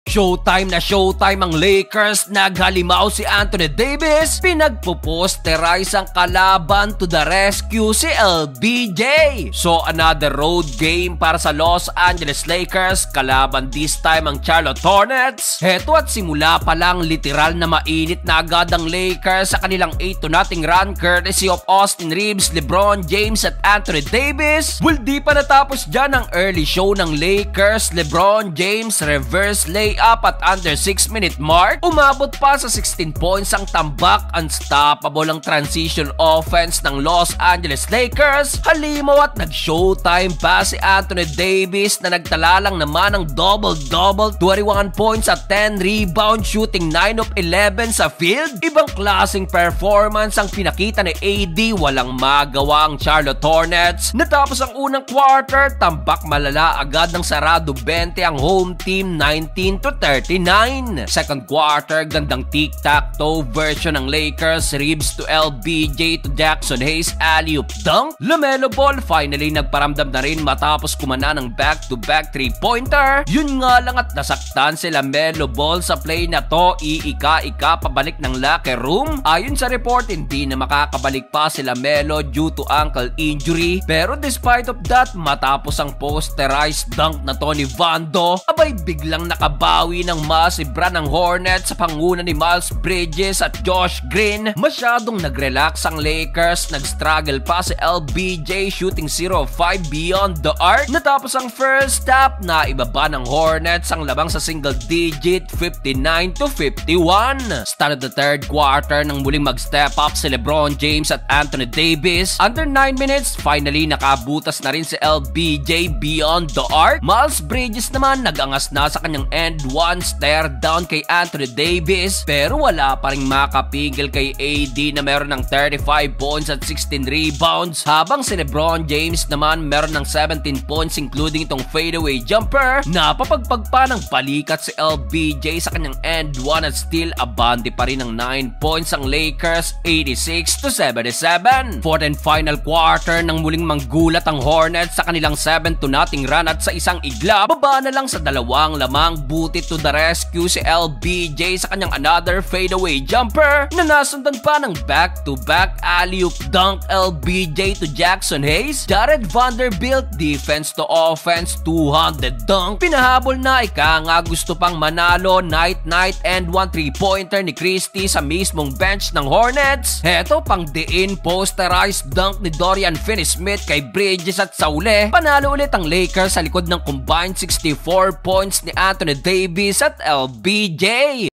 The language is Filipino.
Showtime na showtime ang Lakers. Naghalimaw si Anthony Davis. Pinagpo-posterize ang kalaban, to the rescue si LBJ. So another road game para sa Los Angeles Lakers. Kalaban this time ang Charlotte Hornets. Heto at simula pa lang literal na mainit na agad ang Lakers sa kanilang 8-0 run courtesy of Austin Reeves, LeBron James at Anthony Davis. Well, di pa natapos dyan ang early show ng Lakers. LeBron James reverse layup at under 6-minute mark. Umabot pa sa 16 points ang tambak. Unstoppable ang transition offense ng Los Angeles Lakers. Halimaw at nag-showtime pa si Anthony Davis na nagtala lang naman ng double-double, 21 points at 10 rebounds, shooting 9 of 11 sa field. Ibang klaseng performance ang pinakita ni AD. Walang magawa ang Charlotte Hornets. Natapos ang unang quarter, tambak malala agad ng sarado 20 ang home team, 19-39. Second quarter, gandang tic-tac-toe version ng Lakers. Reeves to LBJ to Jackson Hayes, alley-oop dunk. LaMelo Ball finally nagparamdam na rin matapos kumana ng back-to-back 3-pointer. Yun nga lang at nasaktan si LaMelo Ball sa play na to. Iika-ika pabalik ng locker room. Ayon sa report, hindi na makakabalik pa si LaMelo due to ankle injury. Pero despite of that, matapos ang posterized dunk na to ni Vando, abay biglang nakabawi ng massive run ng Hornets sa panguna ni Miles Bridges at Josh Green. Masyadong nag-relax ang Lakers. Nag-struggle pa si LBJ, shooting 0 of 5 beyond the arc. Natapos ang first half, na ibaba ng Hornets ang labang sa single digit, 59-51. Start of the third quarter nang muling mag-step up si LeBron James at Anthony Davis. Under 9 minutes, finally nakabutas na rin si LBJ beyond the arc. Miles Bridges naman nag-angas na sa kanyang end one stare down kay Anthony Davis, pero wala pa rin makapigil kay AD na meron ng 35 points at 16 rebounds, habang si LeBron James naman meron ng 17 points including itong fadeaway jumper. Napapagpag pa ng balikat si LBJ sa kanyang end one at still abante pa rin ng 9 points ang Lakers, 86-77. Fourth and final quarter nang muling manggulat ang Hornets sa kanilang 7-0 run at sa isang iglap, baba na lang sa dalawang lamang, buti to the rescue si LBJ sa kanyang another fadeaway jumper na nasundan pa ng back-to-back alley-oop dunk LBJ to Jackson Hayes. Jared Vanderbilt, defense to offense, 200 dunk. Pinahabol na, ika nga gusto pang manalo, night-night and 1 3-pointer ni Christie sa mismong bench ng Hornets. Heto pang diin posterized dunk ni Dorian Finney-Smith kay Bridges at sa uli, panalo ulit ang Lakers sa likod ng combined 64 points ni Anthony Davis at LBJ.